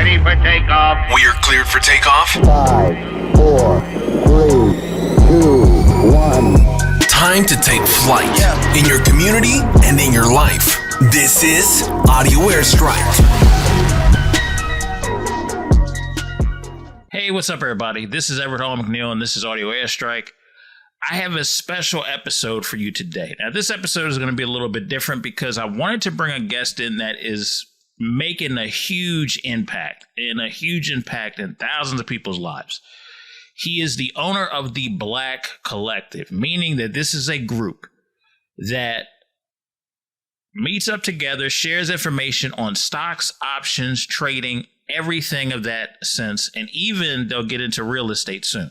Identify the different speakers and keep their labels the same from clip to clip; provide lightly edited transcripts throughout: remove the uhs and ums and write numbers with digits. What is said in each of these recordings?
Speaker 1: ready for takeoff.
Speaker 2: We are cleared for takeoff.
Speaker 3: 5, 4, 3, 2, 1.
Speaker 2: Time to take flight in your community and in your life. This is Audio Airstrike.
Speaker 4: Hey, what's up, everybody? This is Everett Hall-McNeill, and this is Audio Airstrike. I have a special episode for you today. Now, this episode is going to be a little bit different because I wanted to bring a guest in that is making a huge impact in thousands of people's lives. He is the owner of the Black Collective, meaning that this is a group that meets up together, shares information on stocks, options, trading, everything of that sense, and even they'll get into real estate soon.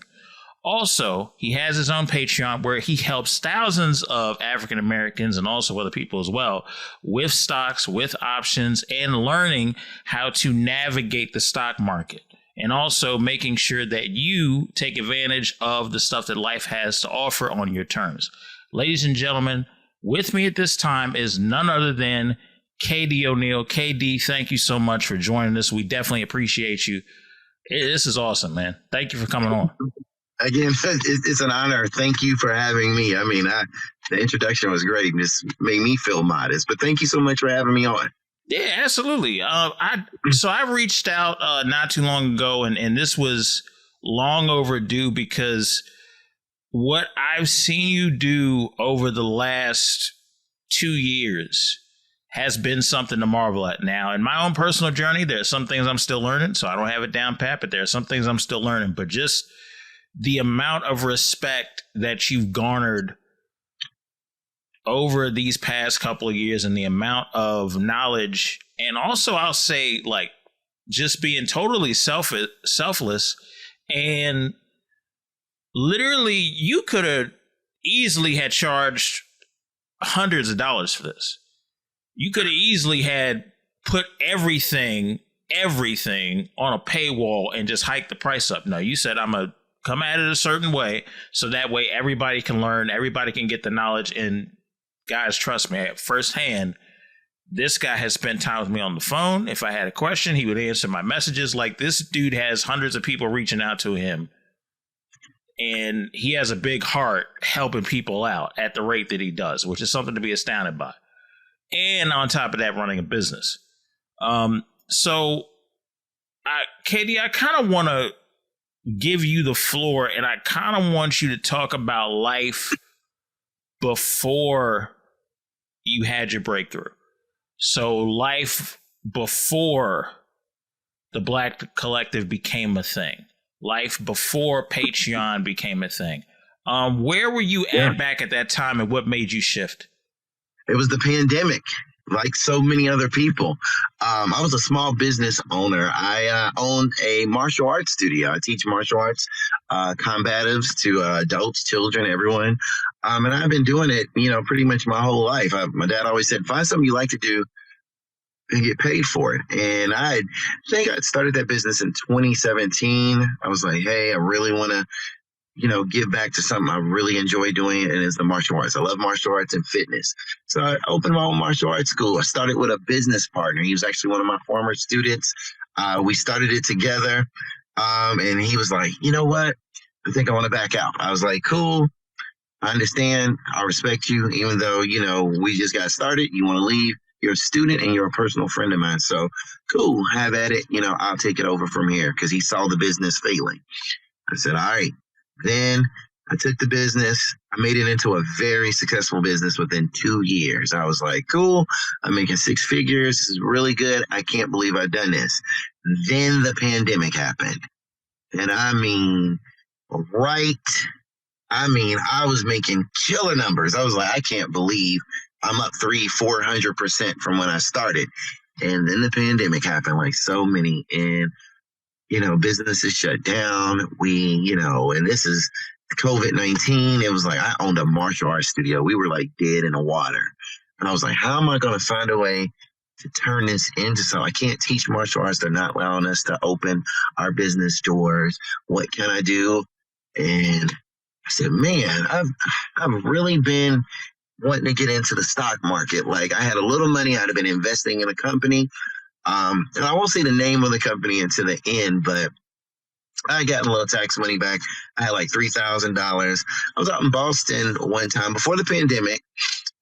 Speaker 4: Also, he has his own Patreon where he helps thousands of African Americans and also other people as well with stocks, with options, and learning how to navigate the stock market. And also making sure that you take advantage of the stuff that life has to offer on your terms. Ladies and gentlemen, with me at this time is none other than K.D O'Neal. KD, thank you so much for joining us. We definitely appreciate you. This is awesome, man. Thank you for coming on.
Speaker 5: Again, it's an honor. Thank you for having me. I mean, the introduction was great. It just made me feel modest. But thank you so much for having me on.
Speaker 4: Yeah, absolutely. So I reached out not too long ago, and this was long overdue because what I've seen you do over the last 2 years has been something to marvel at. Now, in my own personal journey, there are some things I'm still learning, so I don't have it down pat, but there are some things I'm still learning. But just the amount of respect that you've garnered over these past couple of years and the amount of knowledge, and also I'll say like just being totally selfless, and literally you could have easily had charged hundreds of dollars for this. You could have easily had put everything on a paywall and just hiked the price up. No, you said I'm a come at it a certain way so that way everybody can learn, everybody can get the knowledge. And guys, trust me, firsthand, this guy has spent time with me on the phone. If I had a question, he would answer my messages. Like, this dude has hundreds of people reaching out to him, and he has a big heart helping people out at the rate that he does, which is something to be astounded by. And on top of that, running a business. So KD, I kind of want to give you the floor, and I kind of want you to talk about life before you had your breakthrough. So life before the Black Collective became a thing, life before Patreon became a thing. Where were you at back at that time, and what made you shift?
Speaker 5: It was the pandemic. Like so many other people, I was a small business owner. I owned a martial arts studio. I teach martial arts, combatives to adults, children, everyone. And I've been doing it, pretty much my whole life. My dad always said, find something you like to do and get paid for it. And I think I started that business in 2017. I was like, hey, I really want to give back to something I really enjoy doing, and it's the martial arts. I love martial arts and fitness. So I opened my own martial arts school. I started with a business partner. He was actually one of my former students. We started it together, and he was like, you know what? I think I want to back out. I was like, cool. I understand. I respect you, even though, we just got started. You want to leave. You're a student, and you're a personal friend of mine. So cool. Have at it. I'll take it over from here, because he saw the business failing. I said, all right. Then I took the business. I made it into a very successful business within 2 years. I was like, cool. I'm making 6 figures. This is really good. I can't believe I've done this. Then the pandemic happened. And I was making killer numbers. I was like, I can't believe I'm up 300-400% from when I started. And then the pandemic happened, like so many. And businesses shut down. And this is COVID-19. It was like, I owned a martial arts studio. We were like dead in the water. And I was like, how am I going to find a way to turn this into something? I can't teach martial arts. They're not allowing us to open our business doors. What can I do? And I said, man, I've really been wanting to get into the stock market. Like, I had a little money. I'd have been investing in a company. And I won't say the name of the company until the end, but I got a little tax money back. I had like $3,000. I was out in Boston one time before the pandemic,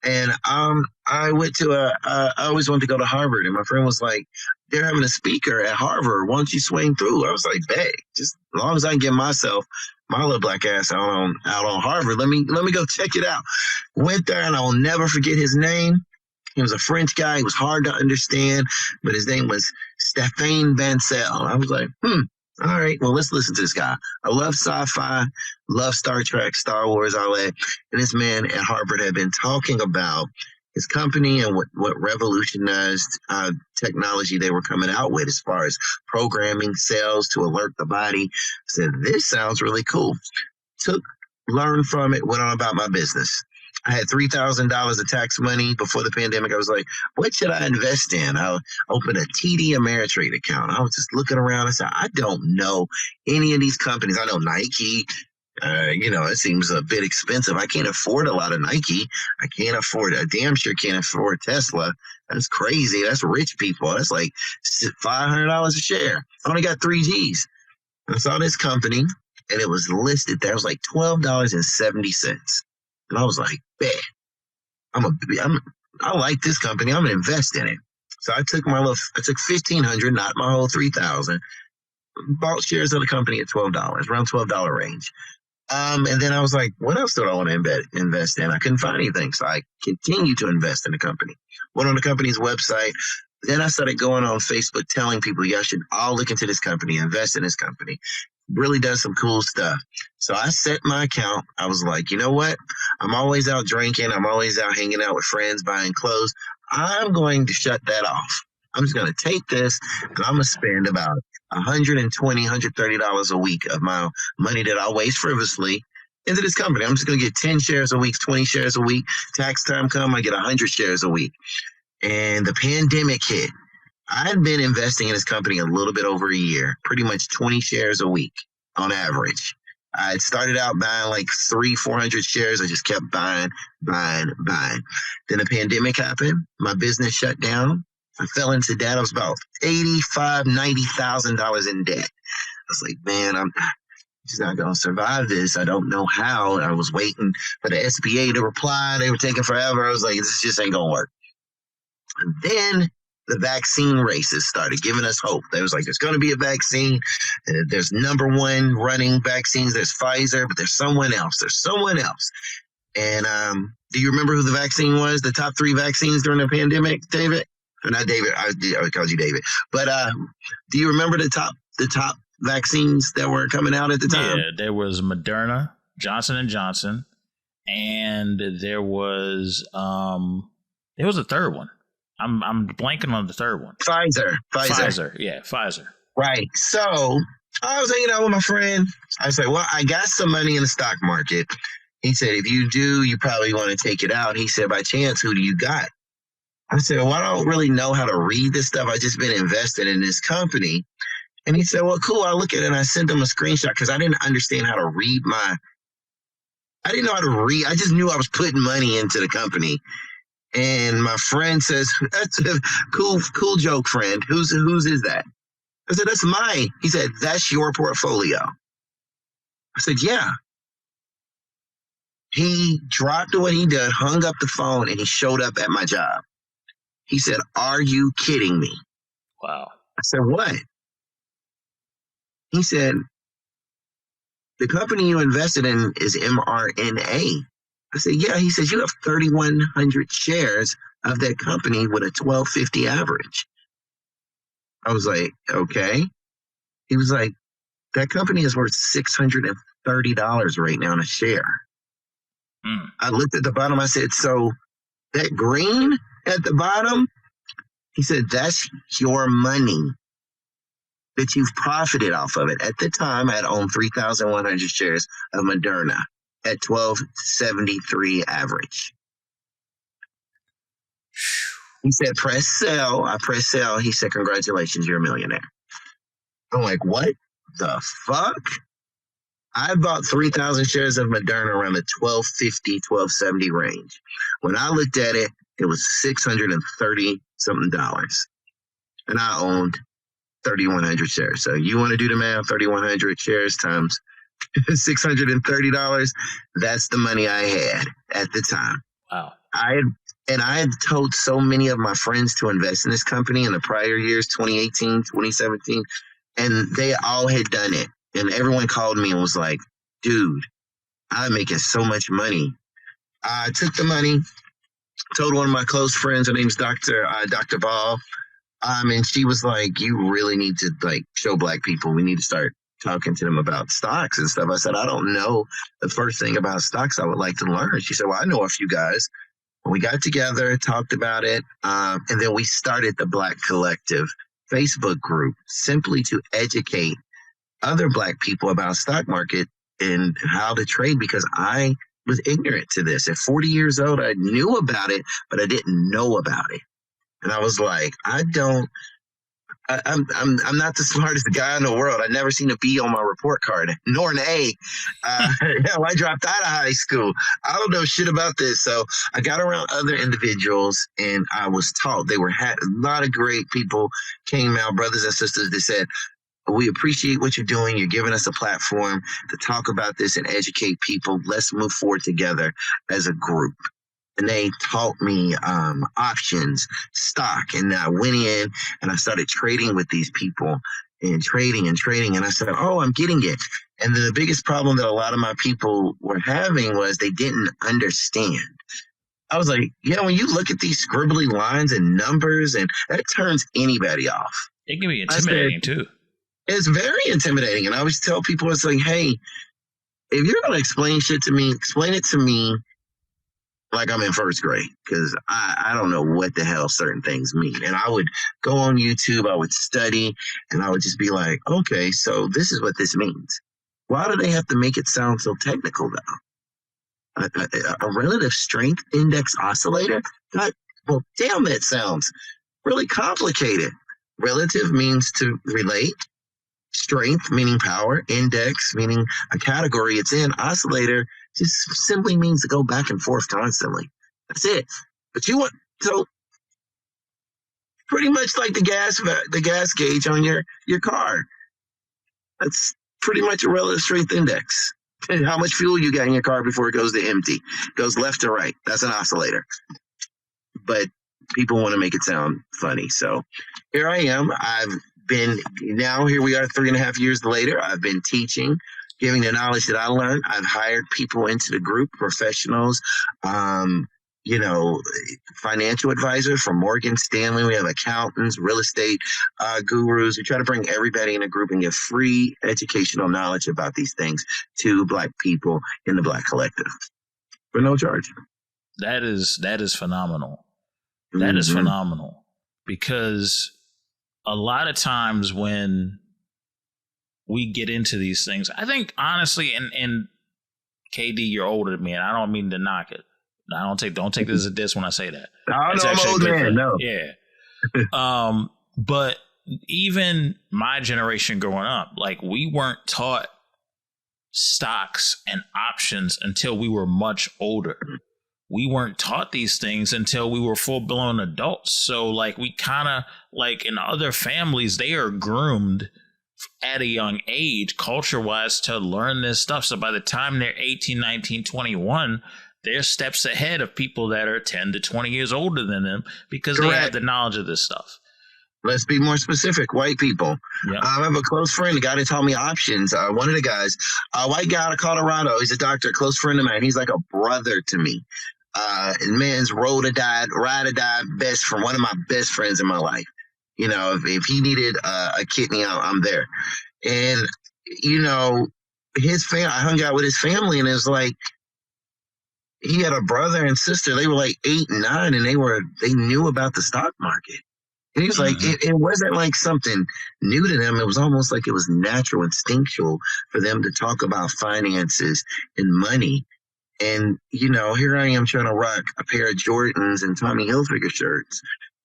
Speaker 5: and I went to I always wanted to go to Harvard, and my friend was like, they're having a speaker at Harvard. Why don't you swing through? I was like, bet, just as long as I can get myself, my little black ass out on Harvard, let me go check it out. Went there, and I'll never forget his name. He was a French guy. He was hard to understand, but his name was Stéphane Bancel. I was like, all right, well, let's listen to this guy. I love sci-fi, love Star Trek, Star Wars, all that. And this man at Harvard had been talking about his company and what revolutionized technology they were coming out with as far as programming cells to alert the body. I said, this sounds really cool. Learned from it, went on about my business. I had $3,000 of tax money before the pandemic. I was like, what should I invest in? I'll open a TD Ameritrade account. I was just looking around. I said, I don't know any of these companies. I know Nike. It seems a bit expensive. I can't afford a lot of Nike. I damn sure can't afford Tesla. That's crazy. That's rich people. That's like $500 a share. I only got 3 Gs. I saw this company, and it was listed there. It was like $12.70. And I was like, bet, I like this company. I'm gonna invest in it. So I took $1,500, not my whole $3,000. Bought shares of the company at $12, around $12 range. And then I was like, what else do I want to invest in? I couldn't find anything, so I continued to invest in the company. Went on the company's website. Then I started going on Facebook telling people, y'all should all look into this company, invest in this company. Really does some cool stuff. So I set my account. I was like, you know what? I'm always out drinking. I'm always out hanging out with friends, buying clothes. I'm going to shut that off. I'm just going to take this, and I'm going to spend about $120, $130 a week of my money that I waste frivolously into this company. I'm just going to get 10 shares a week, 20 shares a week. Tax time come, I get 100 shares a week. And the pandemic hit. I'd been investing in this company a little bit over a year, pretty much 20 shares a week on average. I started out buying like 300-400 shares. I just kept buying. Then the pandemic happened. My business shut down. I fell into debt. I was about $90,000 in debt. I was like, man, I'm just not going to survive this. I don't know how. I was waiting for the SBA to reply. They were taking forever. I was like, this just ain't going to work. And then the vaccine races started giving us hope. They was like, there's going to be a vaccine. And there's number one running vaccines. There's Pfizer, but there's someone else. And do you remember who the vaccine was? The top 3 vaccines during the pandemic, David? Or not David. I called you David. But do you remember the top vaccines that were coming out at the time?
Speaker 4: Yeah, there was Moderna, Johnson & Johnson, and there was a third one. I'm blanking on the third one.
Speaker 5: Pfizer.
Speaker 4: Yeah, Pfizer.
Speaker 5: Right. So I was hanging out with my friend. I said, well, I got some money in the stock market. He said, if you do, you probably want to take it out. He said, by chance, who do you got? I said, well, I don't really know how to read this stuff. I just been invested in this company. And he said, well, cool. I look at it, and I sent him a screenshot because I didn't understand how to read I didn't know how to read. I just knew I was putting money into the company. And my friend says, that's a cool joke, friend. Whose is that? I said, that's mine. He said, that's your portfolio. I said, yeah. He dropped what he did, hung up the phone, and he showed up at my job. He said, are you kidding me?
Speaker 4: Wow.
Speaker 5: I said, what? He said, the company you invested in is mRNA. I said, yeah. He says, you have 3,100 shares of that company with a 12.50 average. I was like, okay. He was like, that company is worth $630 right now in a share. I looked at the bottom. I said, so that green at the bottom, he said, that's your money that you've profited off of it. At the time, I had owned 3,100 shares of Moderna at 12.73 average. He said, press sell. I press sell. He said, congratulations, you're a millionaire. I'm like, what the fuck? I bought 3,000 shares of Moderna around the 12.50, 12.70 range. When I looked at it, it was $630 something. and I owned 3,100 shares. So you want to do the math, 3,100 shares times $630. That's the money I had at the time.
Speaker 4: Wow.
Speaker 5: I had told so many of my friends to invest in this company in the prior years, 2018, 2017, and they all had done it. And everyone called me and was like, dude, I'm making so much money. I took the money, told one of my close friends, her name's Dr. Ball, and she was like, you really need to like show Black people. We need to start talking to them about stocks and stuff. I said, I don't know the first thing about stocks I would like to learn. She said, well, I know a few guys. We got together, talked about it, and then we started the Black Collective Facebook group simply to educate other Black people about stock market and how to trade, because I was ignorant to this. At 40 years old, I knew about it, but I didn't know about it. And I was like, I'm not the smartest guy in the world. I'd never seen a B on my report card, nor an A. Hell, I dropped out of high school. I don't know shit about this. So I got around other individuals, and I was taught. They were a lot of great people came out, brothers and sisters, that said, we appreciate what you're doing. You're giving us a platform to talk about this and educate people. Let's move forward together as a group. And they taught me options, stock. And I went in and I started trading with these people and trading. And I said, oh, I'm getting it. And the biggest problem that a lot of my people were having was they didn't understand. I was like, when you look at these scribbly lines and numbers, and that turns anybody off.
Speaker 4: It can be intimidating too.
Speaker 5: It's very intimidating. And I always tell people, it's like, hey, if you're going to explain shit to me, explain it to me like I'm in first grade, because I don't know what the hell certain things mean. And I would go on YouTube, I would study, and I would just be like, okay, so this is what this means. Why do they have to make it sound so technical, though? A relative strength index oscillator? Well, damn, that sounds really complicated. Relative means to relate. Strength, meaning power. Index, meaning a category it's in. Oscillator just simply means to go back and forth constantly. That's it. But so pretty much like the gas gauge on your car. That's pretty much a relative strength index. And how much fuel you got in your car before it goes to empty. Goes left to right. That's an oscillator. But people want to make it sound funny. So here I am. Here we are 3.5 years later. I've been teaching, giving the knowledge that I learned. I've hired people into the group, professionals, financial advisors from Morgan Stanley. We have accountants, real estate gurus. We try to bring everybody in a group and give free educational knowledge about these things to Black people in the Black Collective for no charge.
Speaker 4: That is phenomenal. That is phenomenal, because a lot of times when we get into these things, I think honestly, and KD, you're older than me, and I don't mean to knock it. Don't take this as a diss when I say that.
Speaker 5: I'm an old man. No.
Speaker 4: Yeah. But even my generation growing up, like, we weren't taught stocks and options until we were much older. We weren't taught these things until we were full-blown adults. So, like, we kind of, like, in other families, they are groomed at a young age, culture-wise, to learn this stuff. So by the time they're 18, 19, 21, they're steps ahead of people that are 10 to 20 years older than them, because Correct. They have the knowledge of this stuff.
Speaker 5: Let's be more specific. White people. Yep. I have a close friend, a guy that taught me options. One of the guys, a white guy out of Colorado. He's a doctor, a close friend of mine. He's like a brother to me. Man's ride or die from one of my best friends in my life. You know, if he needed a kidney, I'm there. And, his family, I hung out with his family, and it was like, he had a brother and sister. They were like 8 and 9, and they knew about the stock market. And he was like, it wasn't like something new to them. It was almost like it was natural, instinctual for them to talk about finances and money. And, here I am trying to rock a pair of Jordans and Tommy Hilfiger shirts.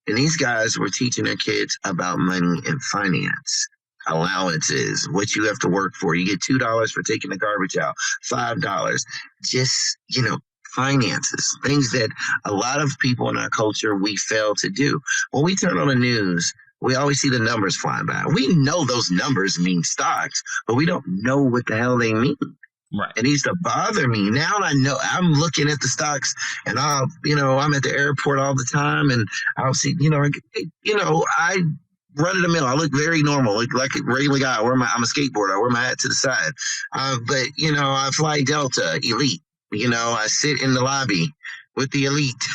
Speaker 5: And these guys were teaching their kids about money and finance, allowances, what you have to work for. You get $2 for taking the garbage out, $5, just, finances, things that a lot of people in our culture, we fail to do. When we turn on the news, we always see the numbers flying by. We know those numbers mean stocks, but we don't know what the hell they mean.
Speaker 4: Right.
Speaker 5: It used to bother me. Now I know. I'm looking at the stocks, and I'm at the airport all the time, and I'll see, I run of the mill. I look very normal, like a regular guy. I'm a skateboarder. I wear my hat to the side. But I fly Delta Elite. I sit in the lobby with the Elite,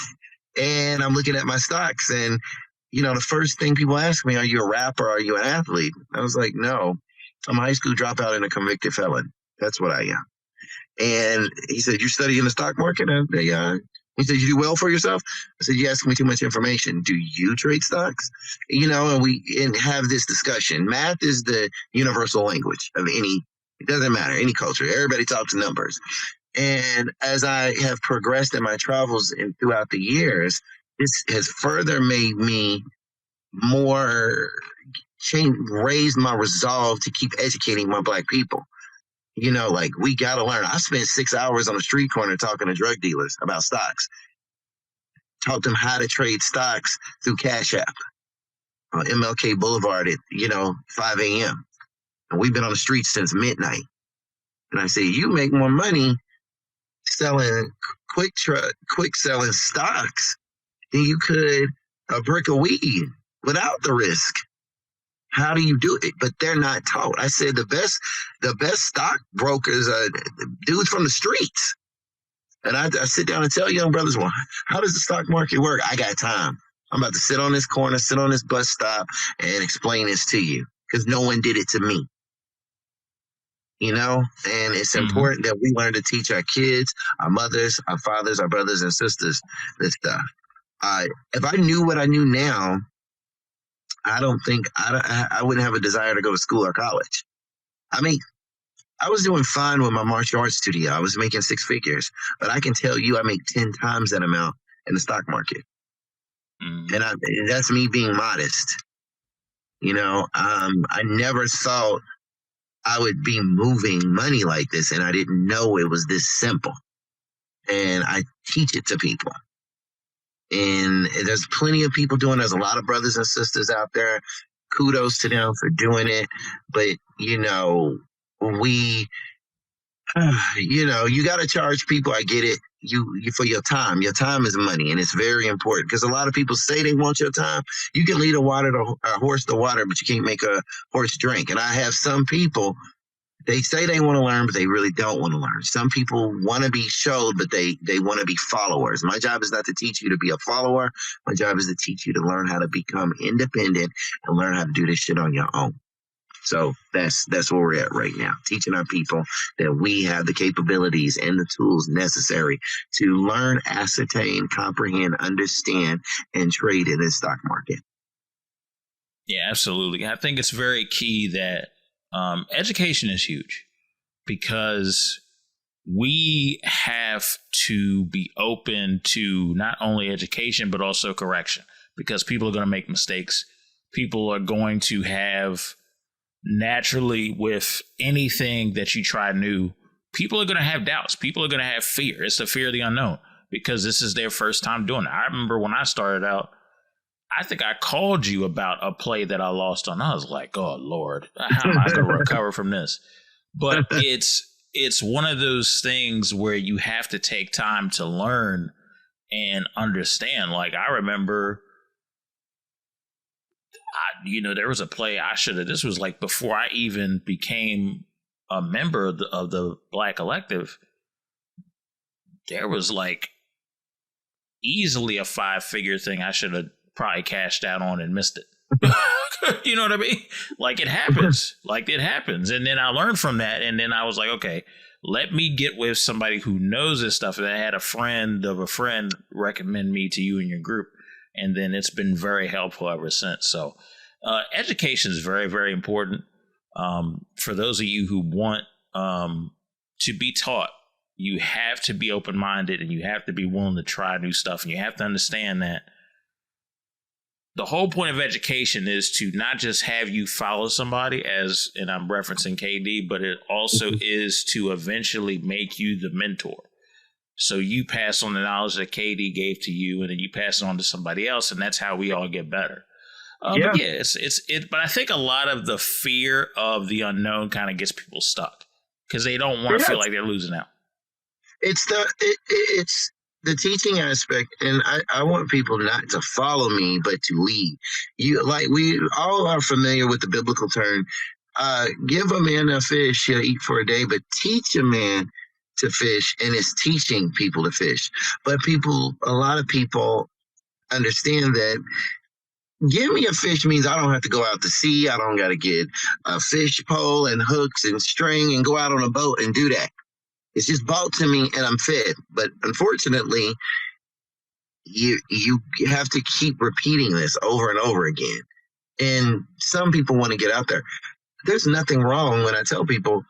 Speaker 5: and I'm looking at my stocks. And the first thing people ask me, "Are you a rapper? Are you an athlete?" I was like, "No, I'm a high school dropout and a convicted felon. That's what I am." And he said, "You study in the stock market?" I said, "Yeah." He said, "You do well for yourself?" I said, "You ask me too much information. Do you trade stocks?" And we have this discussion. Math is the universal language of it doesn't matter, any culture. Everybody talks numbers. And as I have progressed in my travels and throughout the years, this has further made me raised my resolve to keep educating my Black people. We got to learn. I spent 6 hours on a street corner talking to drug dealers about stocks. Taught them how to trade stocks through Cash App on MLK Boulevard at, 5 a.m. And we've been on the streets since midnight. And I say, you make more money selling quick selling stocks than you could a brick of weed without the risk. How do you do it? But they're not taught. I said the best stockbrokers are dudes from the streets. And I sit down and tell young brothers, well, how does the stock market work? I got time. I'm about to sit on this corner, sit on this bus stop, and explain this to you because no one did it to me. And it's important that we learn to teach our kids, our mothers, our fathers, our brothers and sisters this stuff. If I knew what I knew now, I don't think I wouldn't have a desire to go to school or college. I mean, I was doing fine with my martial arts studio. I was making 6 figures, but I can tell you I make 10 times that amount in the stock market. And that's me being modest. I never thought I would be moving money like this, and I didn't know it was this simple. And I teach it to people. And there's plenty of people doing it. There's a lot of brothers and sisters out there. Kudos to them for doing it. But, you got to charge people. I get it. You for your time. Your time is money, and it's very important because a lot of people say they want your time. You can lead a horse to water, but you can't make a horse drink. And I have some people, they say they want to learn, but they really don't want to learn. Some people want to be showed, but they want to be followers. My job is not to teach you to be a follower. My job is to teach you to learn how to become independent and learn how to do this shit on your own. So that's where we're at right now, teaching our people that we have the capabilities and the tools necessary to learn, ascertain, comprehend, understand, and trade in the stock market.
Speaker 4: Yeah, absolutely. I think it's very key that education is huge because we have to be open to not only education, but also correction because people are going to make mistakes. People are going to have naturally with anything that you try new, people are going to have doubts. People are going to have fear. It's the fear of the unknown because this is their first time doing it. I remember when I started out, I think I called you about a play that I lost on. I was like, oh, Lord, how am I going to recover from this? But it's one of those things where you have to take time to learn and understand. Like I remember, there was a play this was like before I even became a member of the Black Collective. There was like easily a 5-figure thing I should have probably cashed out on and missed it. You know what I mean? Like it happens. And then I learned from that. And then I was like, okay, let me get with somebody who knows this stuff. And I had a friend of a friend recommend me to you and your group. And then it's been very helpful ever since. So education is very, very important. For those of you who want to be taught, you have to be open-minded and you have to be willing to try new stuff. And you have to understand that the whole point of education is to not just have you follow somebody and I'm referencing KD, but it also is to eventually make you the mentor. So you pass on the knowledge that KD gave to you and then you pass it on to somebody else. And that's how we all get better.
Speaker 5: Yeah.
Speaker 4: But yeah, but I think a lot of the fear of the unknown kind of gets people stuck because they don't want to feel like they're losing out.
Speaker 5: It's the teaching aspect, and I want people not to follow me, but to lead. We all are familiar with the biblical term, give a man a fish, he'll eat for a day, but teach a man to fish, and it's teaching people to fish. But a lot of people understand that give me a fish means I don't have to go out to sea. I don't got to get a fish pole and hooks and string and go out on a boat and do that. It's just brought to me and I'm fed. But unfortunately, you have to keep repeating this over and over again. And some people want to get out there. There's nothing wrong when I tell people,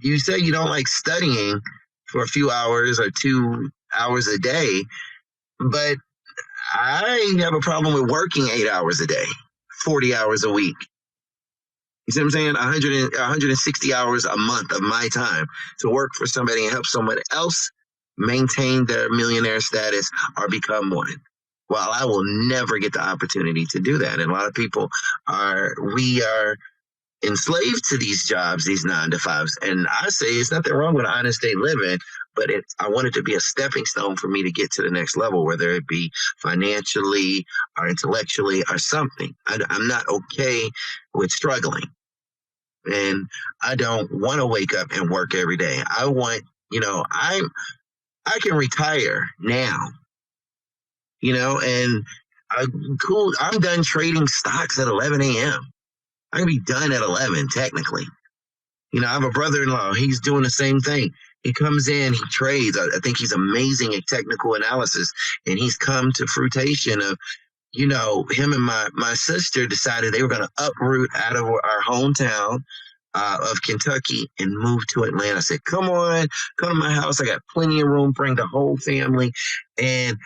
Speaker 5: you say you don't like studying for a few hours or 2 hours a day, but I have a problem with working 8 hours a day, 40 hours a week. You see what I'm saying? 160 hours a month of my time to work for somebody and help somebody else maintain their millionaire status or become one. Well, I will never get the opportunity to do that. And a lot of people we are enslaved to these jobs, these 9-to-5s. And I say it's nothing wrong with honest day living, but I want it to be a stepping stone for me to get to the next level, whether it be financially or intellectually or something. I'm not okay with struggling. And I don't want to wake up and work every day. I want, I can retire now, and I'm done trading stocks at 11 a.m. I can be done at 11, technically. I have a brother-in-law. He's doing the same thing. He comes in, he trades. I think he's amazing at technical analysis. And he's come to fruition of, him and my sister decided they were going to uproot out of our hometown of Kentucky and move to Atlanta. I said, come to my house. I got plenty of room, bring the whole family. And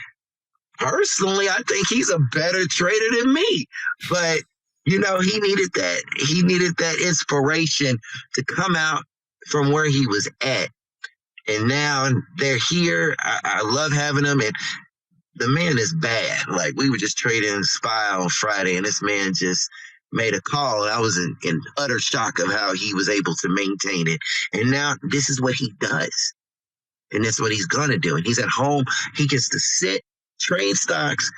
Speaker 5: personally, I think he's a better trader than me. But he needed that. He needed that inspiration to come out from where he was at. And now they're here. I love having them. And the man is bad. Like, we were just trading SPY on Friday, and this man just made a call. And I was in utter shock of how he was able to maintain it. And now this is what he does. And that's what he's going to do. And he's at home. He gets to sit, trade stocks,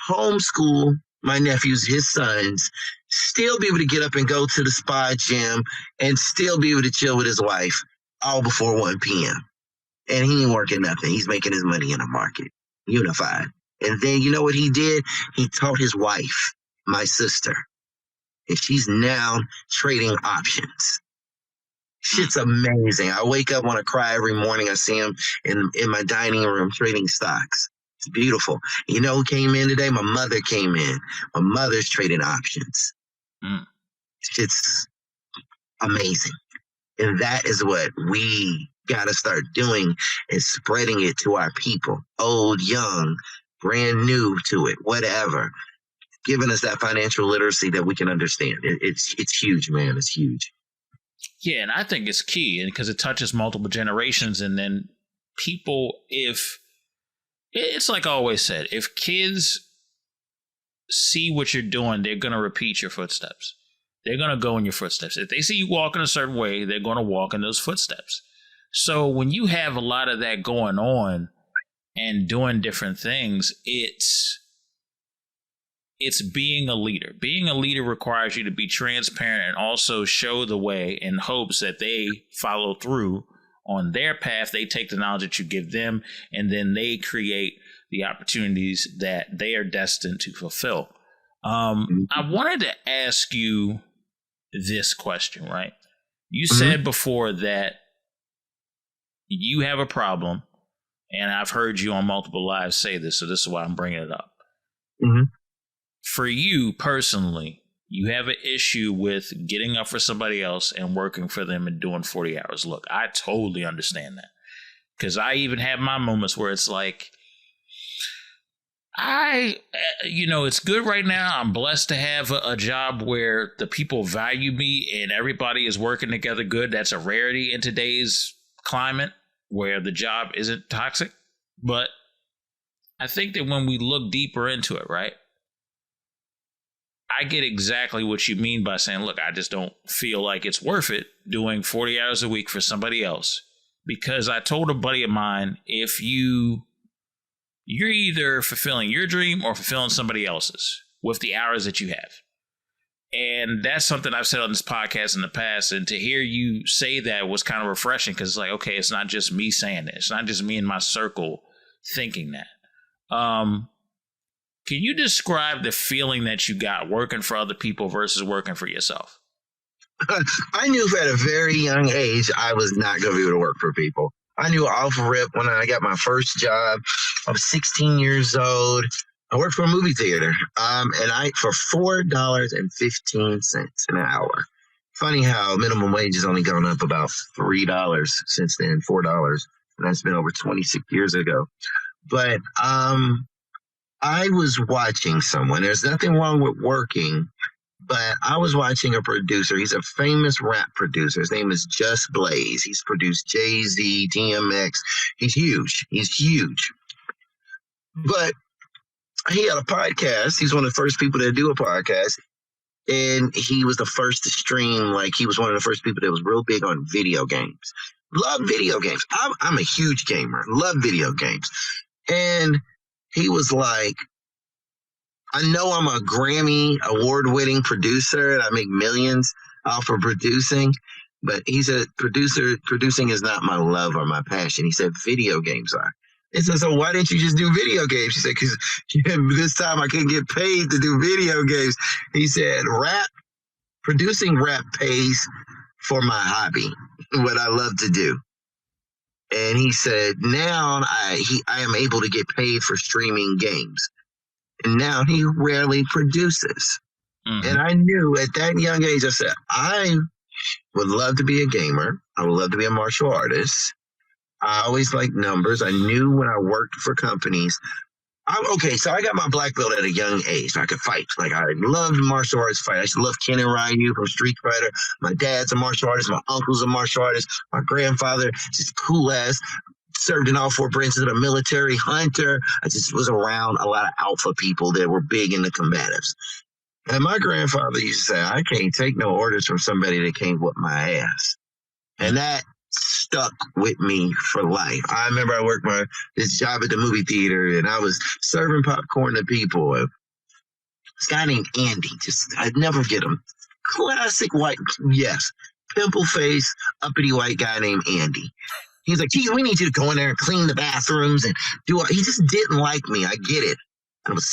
Speaker 5: homeschool my nephews, his sons, still be able to get up and go to the spa gym and still be able to chill with his wife all before 1 p.m. And he ain't working nothing. He's making his money in the market, unified. And then you know what he did? He taught his wife, my sister, and she's now trading options. Shit's amazing. I wake up, want to cry every morning. I see him in my dining room trading stocks. It's beautiful. You know who came in today? My mother came in. My mother's trading options. It's amazing. And that is what we got to start doing, is spreading it to our people, old, young, brand new to it, whatever, giving us that financial literacy that we can understand. It's huge, man. It's huge.
Speaker 4: Yeah, and I think it's key because it touches multiple generations. And then people, it's like I always said, if kids see what you're doing, they're going to repeat your footsteps. They're going to go in your footsteps. If they see you walking a certain way, they're going to walk in those footsteps. So when you have a lot of that going on and doing different things, it's being a leader. Being a leader requires you to be transparent and also show the way in hopes that they follow through on their path. They take the knowledge that you give them, and then they create the opportunities that they are destined to fulfill. I wanted to ask you this question, right? You said before that you have a problem, and I've heard you on multiple lives say this, so this is why I'm bringing it up. For you personally, you have an issue with getting up for somebody else and working for them and doing 40 hours. Look, I totally understand that, because I even have my moments where it's like, it's good right now. I'm blessed to have a job where the people value me and everybody is working together good. That's a rarity in today's climate where the job isn't toxic. But I think that when we look deeper into it, right, I get exactly what you mean by saying, look, I just don't feel like it's worth it doing 40 hours a week for somebody else. Because I told a buddy of mine, if you're either fulfilling your dream or fulfilling somebody else's with the hours that you have. And that's something I've said on this podcast in the past. And to hear you say that was kind of refreshing, because it's like, okay, it's not just me saying it. It's not just me in my circle thinking that. Can you describe the feeling that you got working for other people versus working for yourself?
Speaker 5: I knew at a very young age I was not going to be able to work for people. I knew off rip when I got my first job. I was 16 years old. I worked for a movie theater, and I for $4.15 an hour. Funny how minimum wage has only gone up about $3 since then, $4, and that's been over 26 years ago. But I was watching someone. There's nothing wrong with working, but I was watching a producer. He's a famous rap producer. His name is Just Blaze. He's produced Jay-Z, DMX. He's huge. But he had a podcast. He's one of the first people to do a podcast. And he was the first to stream. Like, he was one of the first people that was real big on video games. Love video games. I'm a huge gamer. Love video games. And he was like, I know I'm a Grammy award-winning producer and I make millions off of producing, but he said, producing is not my love or my passion. He said, video games are. He said, so why didn't you just do video games? He said, because this time I couldn't get paid to do video games. He said, producing rap pays for my hobby, what I love to do. And he said, now I am able to get paid for streaming games. And now he rarely produces. Mm-hmm. And I knew at that young age, I said, I would love to be a gamer. I would love to be a martial artist. I always liked numbers. I knew when I worked for companies. So I got my black belt at a young age. I could fight. Like, I loved martial arts fight. I used to love Ken and Ryu from Street Fighter. My dad's a martial artist. My uncle's a martial artist. My grandfather, just cool ass, served in all 4 branches of the military, hunter. I just was around a lot of alpha people that were big in the combatives. And my grandfather used to say, I can't take no orders from somebody that can't whoop my ass. And that stuck with me for life. I remember I worked this job at the movie theater, and I was serving popcorn to people. This guy named Andy, I'd never forget him. Classic white, yes, pimple face, uppity white guy named Andy. He's like, geez, we need you to go in there and clean the bathrooms and he just didn't like me. I get it. I was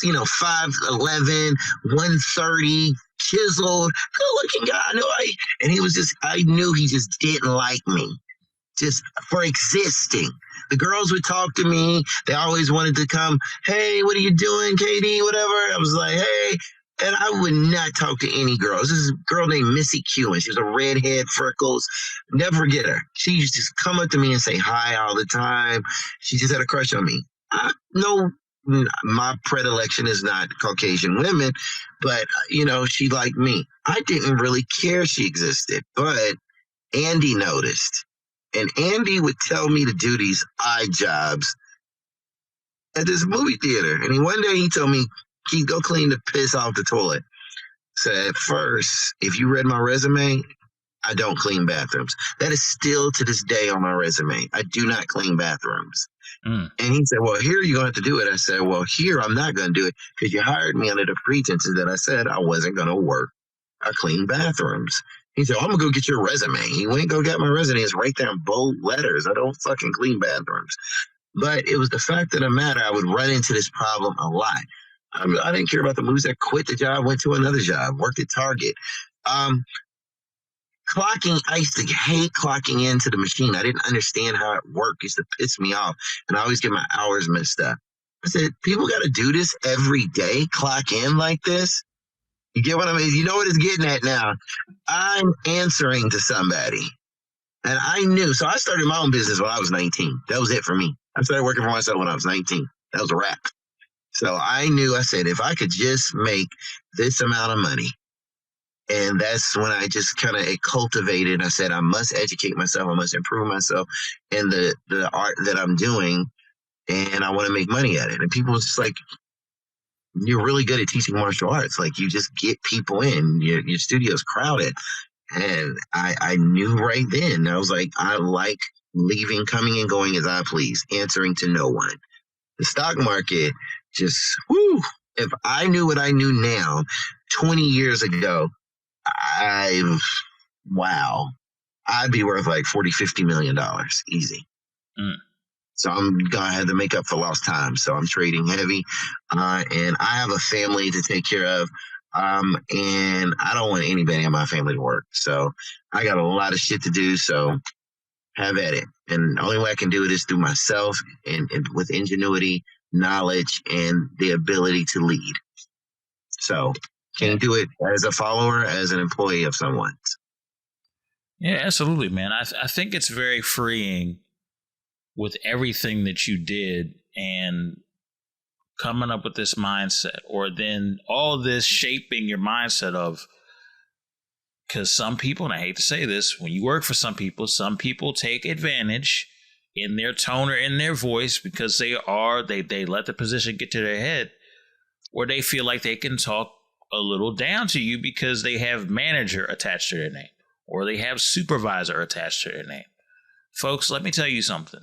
Speaker 5: 5'11", 130, chiseled, good-looking guy. And I knew he just didn't like me, just for existing. The girls would talk to me. They always wanted to come, hey, what are you doing, K.D., whatever. I was like, hey. And I would not talk to any girls. This is a girl named Missy Q, and she was a redhead, freckles. Never forget her. She used to just come up to me and say hi all the time. She just had a crush on me. My predilection is not Caucasian women, but, she liked me. I didn't really care she existed, but Andy noticed. And Andy would tell me to do these odd jobs at this movie theater. And one day he told me, Keith, go clean the piss off the toilet. So at first, if you read my resume, I don't clean bathrooms. That is still to this day on my resume. I do not clean bathrooms. And he said, well, here you're going to have to do it. I said, well, here I'm not going to do it because you hired me under the pretenses that I said I wasn't going to work or clean bathrooms. He said, I'm going to go get your resume. He went and go get my resume. It's right there in bold letters. I don't fucking clean bathrooms. But it was the fact of the matter, I would run into this problem a lot. I didn't care about the moves. I quit the job, went to another job, worked at Target. Clocking, I used to hate clocking into the machine. I didn't understand how it worked. It used to piss me off. And I always get my hours messed up. I said, people got to do this every day, clock in like this? You get what I mean? You know what it's getting at now. I'm answering to somebody. And I knew. So I started my own business when I was 19. That was it for me. I started working for myself when I was 19. That was a wrap. So I knew, I said, if I could just make this amount of money, and that's when I just kind of cultivated. I said, I must educate myself. I must improve myself in the art that I'm doing, and I want to make money at it. And people was just like, you're really good at teaching martial arts. Like, you just get people in. Your studio's crowded. And I knew right then, I was like, I like leaving, coming and going as I please, answering to no one. The stock market just, whoo. If I knew what I knew now, 20 years ago, wow, I'd be worth like $40-50 million easy. So I'm going to have to make up for lost time. So I'm trading heavy, and I have a family to take care of. And I don't want anybody in my family to work. So I got a lot of shit to do. So have at it. And the only way I can do it is through myself and with ingenuity, knowledge, and the ability to lead. So can't do it as a follower, as an employee of someone.
Speaker 4: Yeah, absolutely, man. I think it's very freeing with everything that you did and coming up with this mindset, or then all this shaping your mindset of, because some people, and I hate to say this, when you work for some people take advantage in their tone or in their voice because they let the position get to their head, or they feel like they can talk a little down to you because they have manager attached to their name, or they have supervisor attached to their name. Folks, let me tell you something.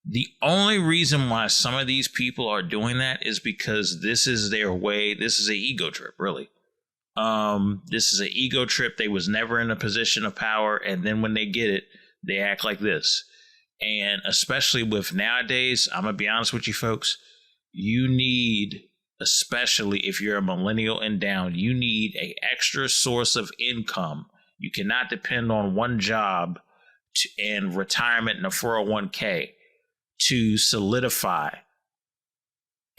Speaker 4: The only reason why some of these people are doing that is because this is their way. This is an ego trip, really. This is an ego trip. They was never in a position of power, and then when they get it, they act like this. And especially with nowadays, I'm going to be honest with you folks, you need, especially if you're a millennial and down, you need an extra source of income. You cannot depend on one job and retirement and a 401k to solidify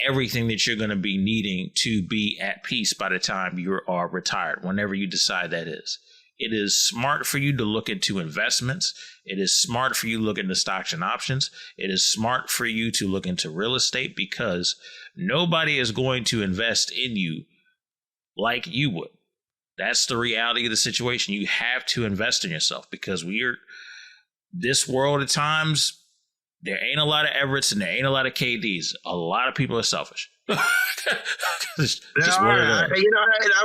Speaker 4: everything that you're going to be needing to be at peace by the time you are retired, whenever you decide that is. It is smart for you to look into investments. It is smart for you to look into stocks and options. It is smart for you to look into real estate, because nobody is going to invest in you like you would. That's the reality of the situation. You have to invest in yourself, because this world at times, there ain't a lot of Everetts and there ain't a lot of KDs. A lot of people are selfish. just
Speaker 5: I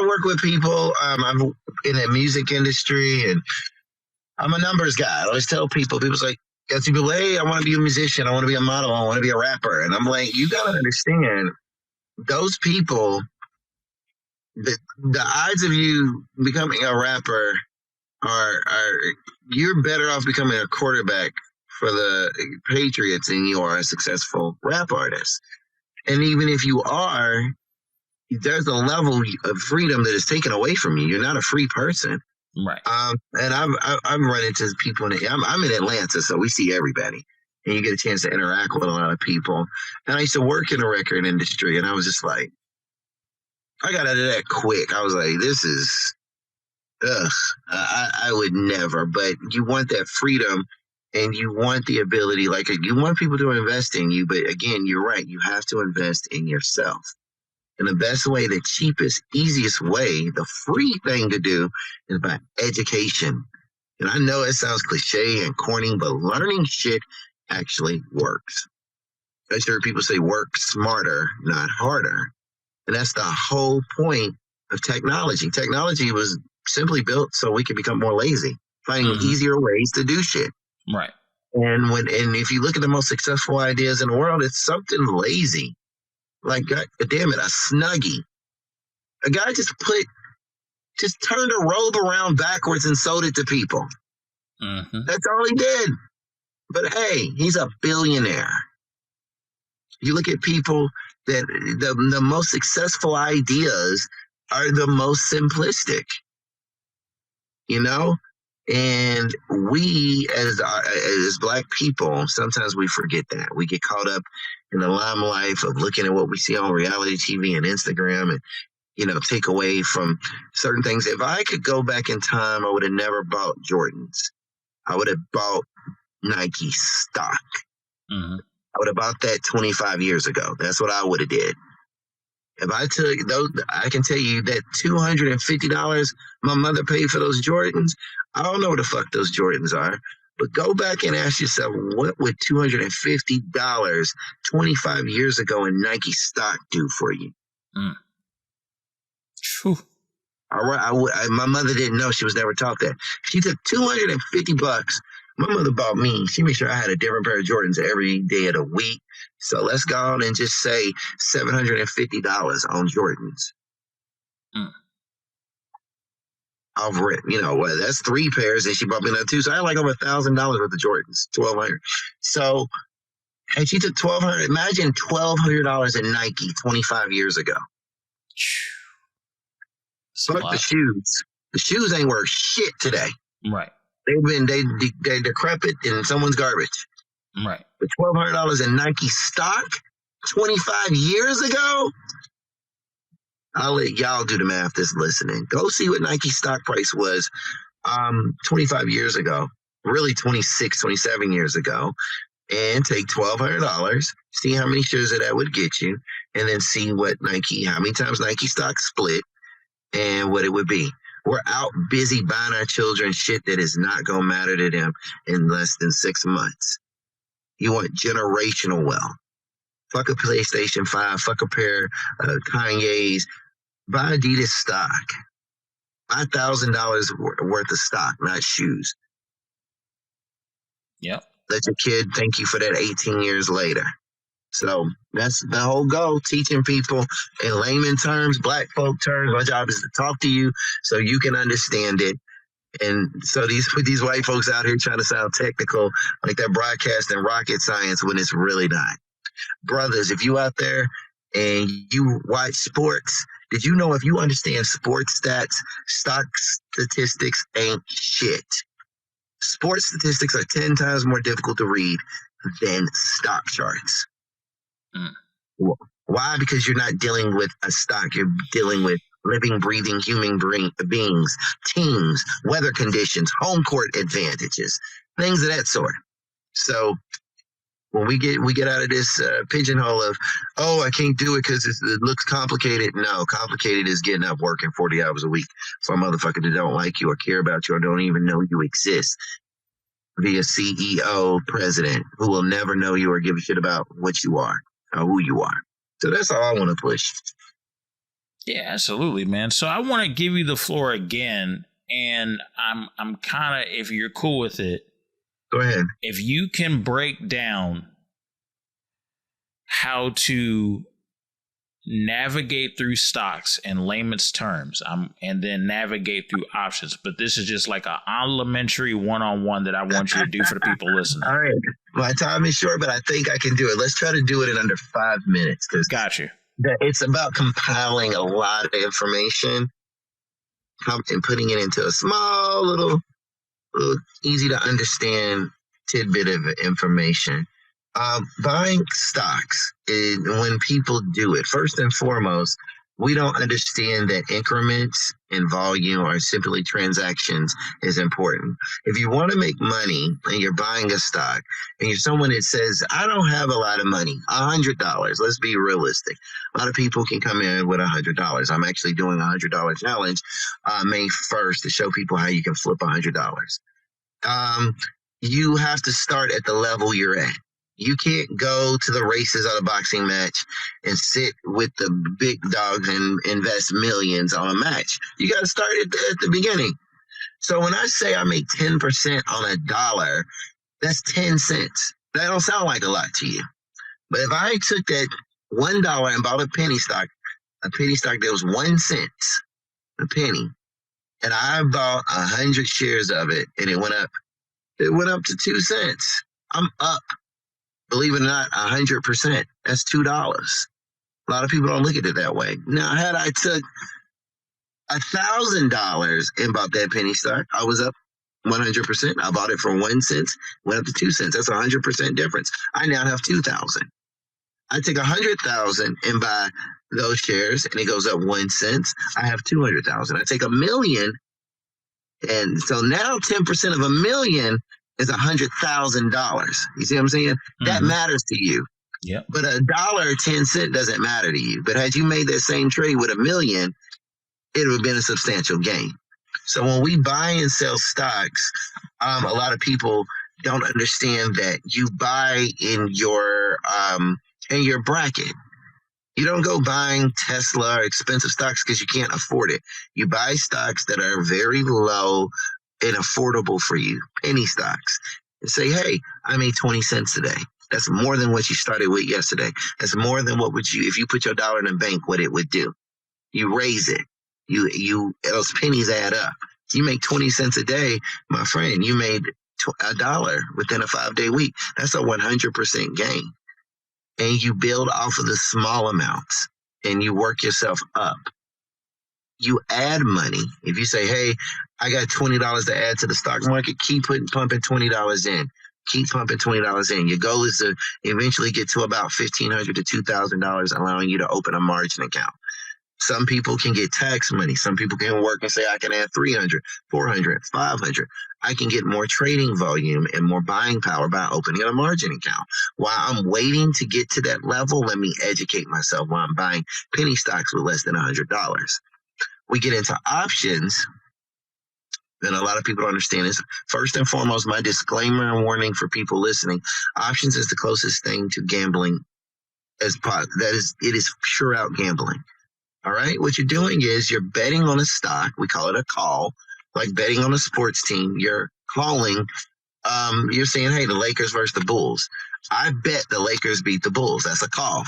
Speaker 5: work with people. I'm in the music industry, and I'm a numbers guy. I always tell people's like, hey, I want to be a musician. I want to be a model. I want to be a rapper. And I'm like, you got to understand, those people, the odds of you becoming a rapper are you're better off becoming a quarterback for the Patriots than you are a successful rap artist. And even if you are, there's a level of freedom that is taken away from you. You're not a free person.
Speaker 4: Right.
Speaker 5: And I've run into people, I'm in Atlanta, so we see everybody. And you get a chance to interact with a lot of people. And I used to work in the record industry, and I was just like, I got out of that quick. I was like, this is, I would never. But you want that freedom, and you want the ability, like, you want people to invest in you. But again, you're right. You have to invest in yourself. And the best way, the cheapest, easiest way, the free thing to do is by education. And I know it sounds cliche and corny, but learning shit actually works. I heard people say work smarter, not harder. And that's the whole point of technology. Technology was simply built so we could become more lazy, finding easier ways to do shit.
Speaker 4: Right.
Speaker 5: And if you look at the most successful ideas in the world, it's something lazy. Like, God damn it, a Snuggie. A guy just turned a robe around backwards and sold it to people. That's all he did. But hey, he's a billionaire. You look at people that the most successful ideas are the most simplistic, you know? And we, as Black people, sometimes we forget that. We get caught up in the limelight of looking at what we see on reality TV and Instagram, and, take away from certain things. If I could go back in time, I would have never bought Jordans. I would have bought Nike stock. I would have bought that 25 years ago. That's what I would have did. If I took those, I can tell you that $250 my mother paid for those Jordans, I don't know what the fuck those Jordans are, but go back and ask yourself, what would $250 25 years ago in Nike stock do for you?
Speaker 4: Mm. Whew.
Speaker 5: My mother didn't know. She was never taught that. She took $250. My mother bought me. She made sure I had a different pair of Jordans every day of the week. So let's go on and just say $750 on Jordans.
Speaker 4: Mm.
Speaker 5: Over it, that's 3 pairs, and she bought me another 2. So I had like over $1,000 worth of Jordans, $1,200. So, and she took $1,200. Imagine $1,200 in Nike 25 years ago. Fuck the shoes. The shoes ain't worth shit today.
Speaker 4: Right.
Speaker 5: They decrepit in someone's garbage.
Speaker 4: Right.
Speaker 5: But $1,200 in Nike stock 25 years ago. I'll let y'all do the math that's listening. Go see what Nike stock price was 25 years ago, really 26, 27 years ago, and take $1,200, see how many shares of that would get you, and then see how many times Nike stock split and what it would be. We're out busy buying our children shit that is not going to matter to them in less than 6 months. You want generational wealth. Fuck a PlayStation 5, fuck a pair of Kanye's. Buy Adidas stock. Buy $1,000 worth of stock, not shoes.
Speaker 4: Yep.
Speaker 5: Let your kid thank you for that 18 years later. So that's the whole goal, teaching people in layman terms, black folk terms. My job is to talk to you so you can understand it. And so these white folks out here trying to sound technical, like they're broadcasting rocket science when it's really not. Brothers, if you out there and you watch sports, did you know if you understand sports stats, stock statistics ain't shit? Sports statistics are 10 times more difficult to read than stock charts.
Speaker 4: Mm.
Speaker 5: Why? Because you're not dealing with a stock. You're dealing with living, breathing human beings, teams, weather conditions, home court advantages, things of that sort. So when we get out of this pigeonhole of, I can't do it because it looks complicated. No, complicated is getting up working 40 hours a week for a motherfucker that don't like you or care about you or don't even know you exist via CEO, president, who will never know you or give a shit about what you are or who you are. So that's all I want to push.
Speaker 4: Yeah, absolutely, man. So I want to give you the floor again, and I'm kind of, if you're cool with it,
Speaker 5: go ahead.
Speaker 4: If you can break down how to navigate through stocks in layman's terms, and then navigate through options. But this is just like an elementary one-on-one that I want you to do for the people listening.
Speaker 5: All right. My time is short, but I think I can do it. Let's try to do it in under 5 minutes.
Speaker 4: Got you.
Speaker 5: It's about compiling a lot of information and putting it into a small little easy to understand tidbit of information. Buying stocks, when people do it, first and foremost, we don't understand that increments in volume or simply transactions is important. If you want to make money and you're buying a stock and you're someone that says, I don't have a lot of money, $100, let's be realistic. A lot of people can come in with $100. I'm actually doing a $100 challenge May 1st to show people how you can flip $100. You have to start at the level you're at. You can't go to the races of a boxing match and sit with the big dogs and invest millions on a match. You got to start at the beginning. So when I say I make 10% on $1, that's 10 cents. That don't sound like a lot to you. But if I took that $1 and bought a penny stock that was 1 cent, a penny, and I bought 100 shares of it and it went up to 2 cents. I'm up. Believe it or not, 100%. That's $2. A lot of people don't look at it that way. Now, had I took $1,000 and bought that penny stock, I was up 100%. I bought it for 1 cent, went up to 2 cents. That's a 100% difference. I now have 2,000. I take 100,000 and buy those shares, and it goes up 1 cent. I have 200,000. I take $1 million, and so now 10% of $1 million is $100,000. You see what I'm saying? Mm-hmm. That matters to you.
Speaker 4: Yeah.
Speaker 5: But $1.10 doesn't matter to you. But had you made that same trade with $1 million, it would have been a substantial gain. So when we buy and sell stocks, a lot of people don't understand that you buy in your bracket. You don't go buying Tesla or expensive stocks because you can't afford it. You buy stocks that are very low and affordable for you, penny stocks, and say, hey, I made 20 cents today. That's more than what you started with yesterday. That's more than what would you, if you put your dollar in the bank, what it would do. You raise it. Those pennies add up. You make 20 cents a day, my friend, you made $1 within a 5-day week. That's a 100% gain. And you build off of the small amounts and you work yourself up. You add money. If you say, hey, I got $20 to add to the stock market, keep pumping $20 in. Keep pumping $20 in. Your goal is to eventually get to about $1,500 to $2,000, allowing you to open a margin account. Some people can get tax money. Some people can work and say, I can add 300, 400, 500. I can get more trading volume and more buying power by opening a margin account. While I'm waiting to get to that level, let me educate myself while I'm buying penny stocks with less than $100. We get into options, and a lot of people don't understand this. First and foremost, my disclaimer and warning for people listening, options is the closest thing to gambling it is sure out gambling. All right. What you're doing is you're betting on a stock. We call it a call, like betting on a sports team. You're calling. You're saying, hey, the Lakers versus the Bulls. I bet the Lakers beat the Bulls. That's a call.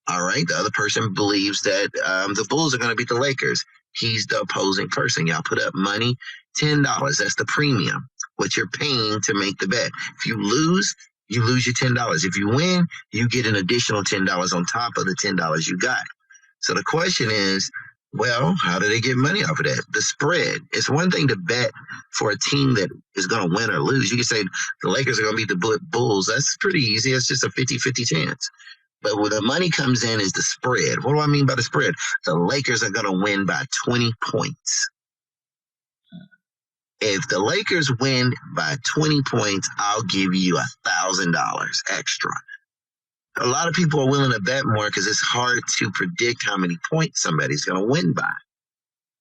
Speaker 5: All right. The other person believes that the Bulls are going to beat the Lakers. He's the opposing person. Y'all put up money, $10. That's the premium, what you're paying to make the bet. If you lose your $10. If you win, you get an additional $10 on top of the $10 you got. So the question is, well, how do they get money off of that? The spread. It's one thing to bet for a team that is going to win or lose. You can say the Lakers are going to beat the Bulls. That's pretty easy. It's just a 50-50 chance. But where the money comes in is the spread. What do I mean by the spread? The Lakers are going to win by 20 points. If the Lakers win by 20 points, I'll give you $1,000 extra. A lot of people are willing to bet more because it's hard to predict how many points somebody's going to win by.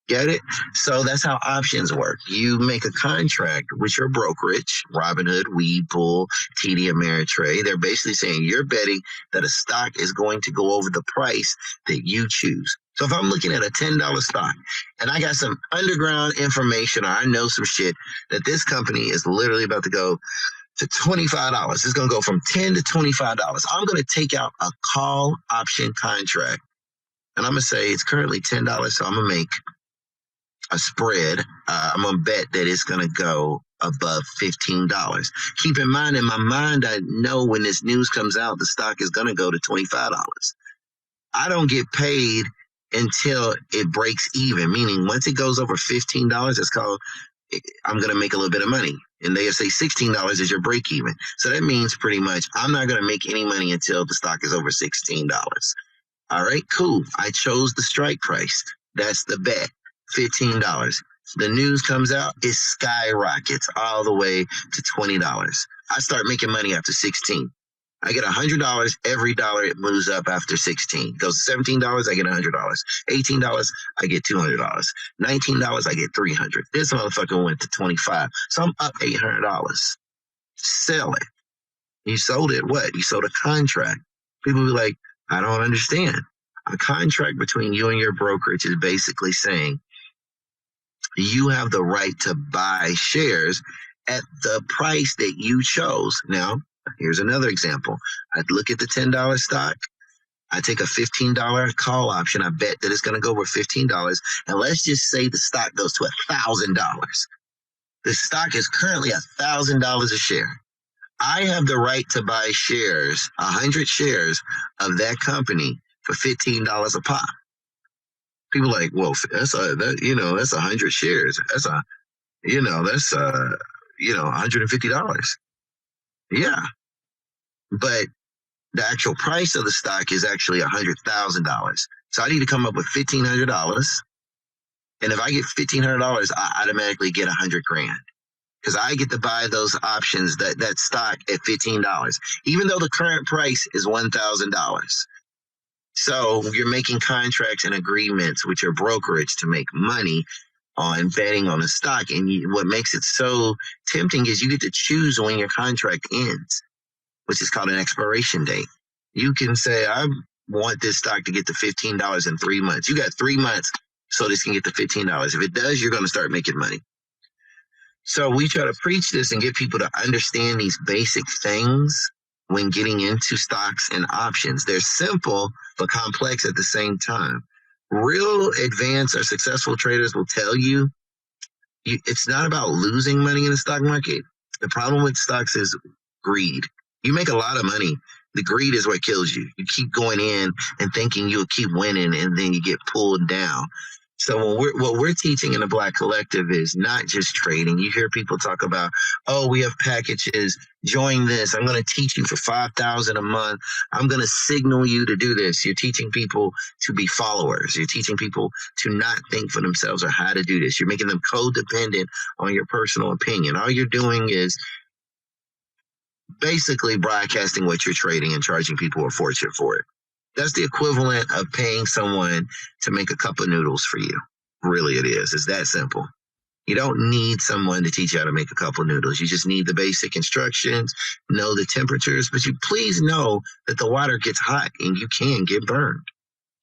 Speaker 5: Get it? So that's how options work. You make a contract with your brokerage, Robinhood, Webull, TD Ameritrade. They're basically saying you're betting that a stock is going to go over the price that you choose. So if I'm looking at a $10 stock and I got some underground information or I know some shit that this company is literally about to go to $25. It's going to go from $10 to $25. I'm going to take out a call option contract. And I'm going to say it's currently $10. So I'm going to make a spread. I'm going to bet that it's going to go above $15. Keep in mind, in my mind, I know when this news comes out, the stock is going to go to $25. I don't get paid until it breaks even, meaning once it goes over $15, it's called, I'm going to make a little bit of money. And they say $16 is your break even. So that means pretty much I'm not going to make any money until the stock is over $16. All right, cool. I chose the strike price. That's the bet, $15. The news comes out, it skyrockets all the way to $20. I start making money after 16. I get $100 every dollar it moves up after 16. It goes to $17, I get $100. $18, I get $200. $19, I get $300. This motherfucker went to $25. So I'm up $800. Sell it. You sold it what? You sold a contract. People be like, I don't understand. A contract between you and your brokerage is basically saying you have the right to buy shares at the price that you chose. Now, here's another example. I look at the $10 stock. I take a $15 call option. I bet that it's going to go over $15. And let's just say the stock goes to $1,000. The stock is currently $1,000 a share. I have the right to buy shares, 100 shares of that company for $15 a pop. People are like, well, that's 100 shares. That's $150. Yeah. But the actual price of the stock is actually $100,000. So I need to come up with $1,500. And if I get $1,500, I automatically get $100,000. Because I get to buy those options, that stock at $15, even though the current price is $1,000. So you're making contracts and agreements with your brokerage to make money on betting on a stock. And what makes it so tempting is you get to choose when your contract ends, which is called an expiration date. You can say, want this stock to get to $15 in 3 months. You got 3 months so this can get to $15. If it does, you're going to start making money. So we try to preach this and get people to understand these basic things when getting into stocks and options. They're simple but complex at the same time. Real advanced or successful traders will tell you it's not about losing money in the stock market. The problem with stocks is greed. You make a lot of money. The greed is what kills you. You keep going in and thinking you'll keep winning, and then you get pulled down. So what we're teaching in the Black Collective is not just trading. You hear people talk about, oh, we have packages. Join this. I'm going to teach you for $5,000 a month. I'm going to signal you to do this. You're teaching people to be followers. You're teaching people to not think for themselves or how to do this. You're making them codependent on your personal opinion. All you're doing is basically broadcasting what you're trading and charging people a fortune for it. That's the equivalent of paying someone to make a cup of noodles for you. Really, it is. It's that simple. You don't need someone to teach you how to make a cup of noodles. You just need the basic instructions, know the temperatures, but you please know that the water gets hot and you can get burned.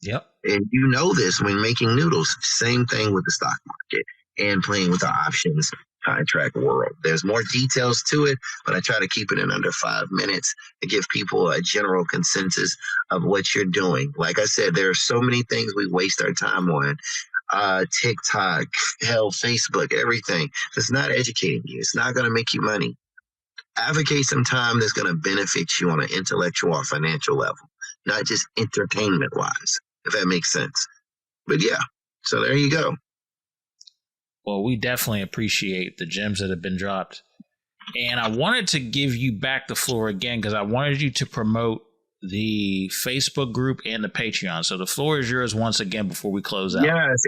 Speaker 4: Yep.
Speaker 5: And you know this when making noodles. Same thing with the stock market and playing with the options contract world. There's more details to it, but I try to keep it in under 5 minutes to give people a general consensus of what you're doing. Like I said, there are so many things we waste our time on. TikTok, hell, Facebook, everything. It's not educating you. It's not going to make you money. Advocate some time that's going to benefit you on an intellectual or financial level, not just entertainment wise, if that makes sense. But yeah, so there you go.
Speaker 4: Well, we definitely appreciate the gems that have been dropped. And I wanted to give you back the floor again because I wanted you to promote the Facebook group and the Patreon. So the floor is yours once again before we close out.
Speaker 5: Yes,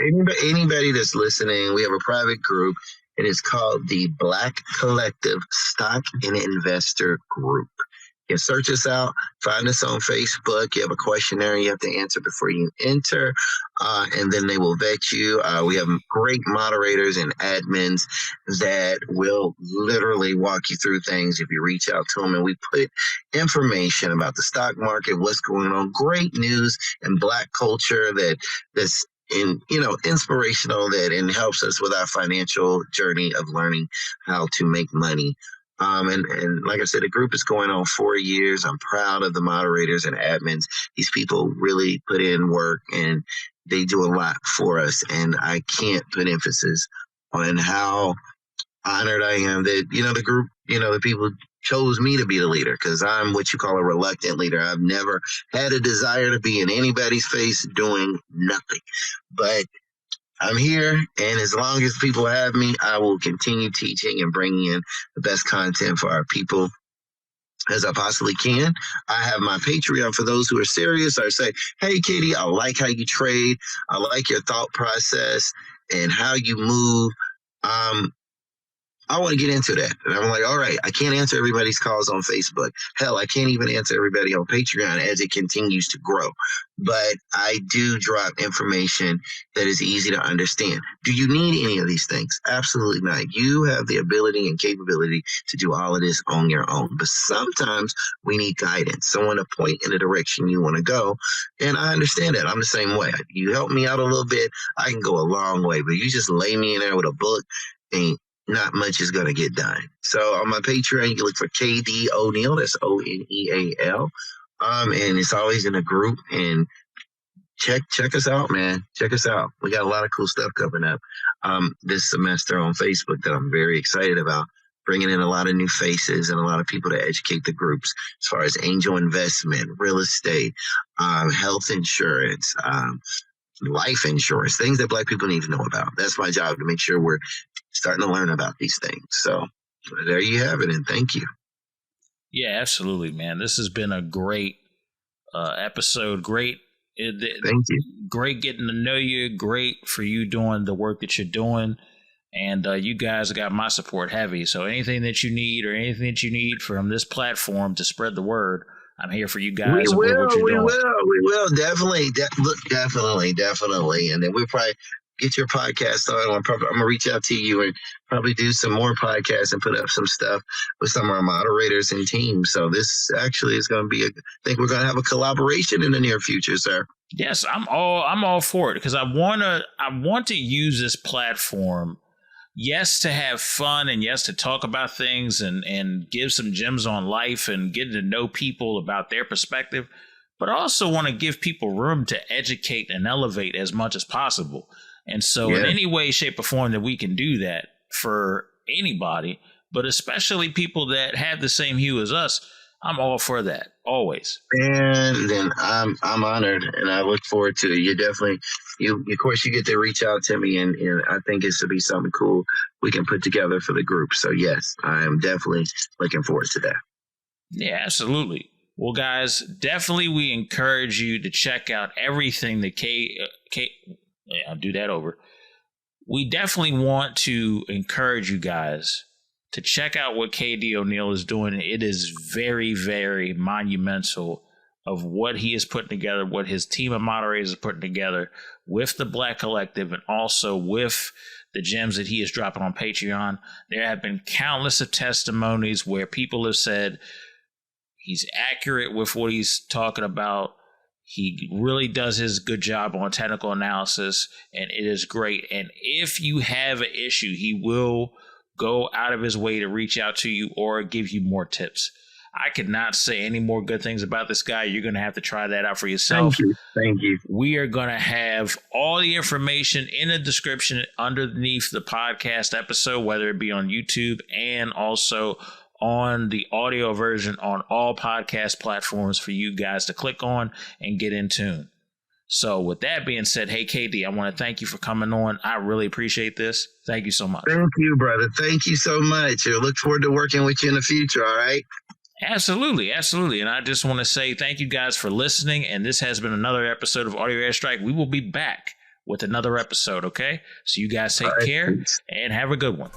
Speaker 5: anybody that's listening, we have a private group. It is called the Black Collective Stock and Investor Group. You search us out, find us on Facebook. You have a questionnaire you have to answer before you enter, and then they will vet you. We have great moderators and admins that will literally walk you through things if you reach out to them. And we put information about the stock market, what's going on, great news and Black culture that's inspirational and helps us with our financial journey of learning how to make money. And like I said, the group is going on 4 years. I'm proud of the moderators and admins. These people really put in work and they do a lot for us. And I can't put emphasis on how honored I am that, the group, the people chose me to be the leader because I'm what you call a reluctant leader. I've never had a desire to be in anybody's face doing nothing, but I'm here, and as long as people have me, I will continue teaching and bringing in the best content for our people as I possibly can. I have my Patreon for those who are serious or say, hey, K.D, I like how you trade. I like your thought process and how you move. I want to get into that. And I'm like, all right, I can't answer everybody's calls on Facebook. Hell, I can't even answer everybody on Patreon as it continues to grow. But I do drop information that is easy to understand. Do you need any of these things? Absolutely not. You have the ability and capability to do all of this on your own. But sometimes we need guidance, someone to point in the direction you want to go. And I understand that. I'm the same way. You help me out a little bit, I can go a long way. But you just lay me in there with a book and not much is going to get done. So on my Patreon, you can look for K.D O'Neal. That's Oneal. And it's always in a group. And check us out, man. Check us out. We got a lot of cool stuff coming up this semester on Facebook that I'm very excited about. Bringing in a lot of new faces and a lot of people to educate the groups as far as angel investment, real estate, health insurance, life insurance, things that Black people need to know about. That's my job, to make sure we're starting to learn about these things. So there you have it, and thank you.
Speaker 4: Yeah, absolutely, man. This has been a great episode. Great.
Speaker 5: Thank you.
Speaker 4: Great getting to know you. Great for you doing the work that you're doing. And you guys got my support heavy. So anything that you need from this platform to spread the word, I'm here for you guys.
Speaker 5: We will. Definitely. Definitely. And then we'll probably get your podcast on. I'm going to reach out to you and probably do some more podcasts and put up some stuff with some of our moderators and teams. So this actually is going to be I think we're going to have a collaboration in the near future, sir.
Speaker 4: Yes, I'm all for it because I want to use this platform, yes, to have fun and yes, to talk about things and give some gems on life and get to know people about their perspective, but I also want to give people room to educate and elevate as much as possible. And so in any way, shape, or form that we can do that for anybody, but especially people that have the same hue as us, I'm all for that, always.
Speaker 5: And then I'm honored, and I look forward to it. You definitely, of course, you get to reach out to me, and I think it's to be something cool we can put together for the group. So yes, I am definitely looking forward to that.
Speaker 4: Yeah, absolutely. Well, guys, definitely we encourage you to check out everything that I'll do that over. We definitely want to encourage you guys to check out what K.D. O'Neal is doing. It is very, very monumental of what he is putting together, what his team of moderators is putting together with the Black Collective and also with the gems that he is dropping on Patreon. There have been countless of testimonies where people have said he's accurate with what he's talking about. He really does his good job on technical analysis, and it is great. And if you have an issue, he will go out of his way to reach out to you or give you more tips. I could not say any more good things about this guy. You're going to have to try that out for yourself.
Speaker 5: Thank you.
Speaker 4: We are going to have all the information in the description underneath the podcast episode, whether it be on YouTube and also on the audio version on all podcast platforms for you guys to click on and get in tune. So with that being said, hey, KD, I want to thank you for coming on. I really appreciate this. Thank you so much.
Speaker 5: Thank you, brother. Thank you so much. I look forward to working with you in the future. All right.
Speaker 4: Absolutely. Absolutely. And I just want to say thank you guys for listening. And this has been another episode of Audio Airstrike. We will be back with another episode. Okay. So you guys take care and have a good one.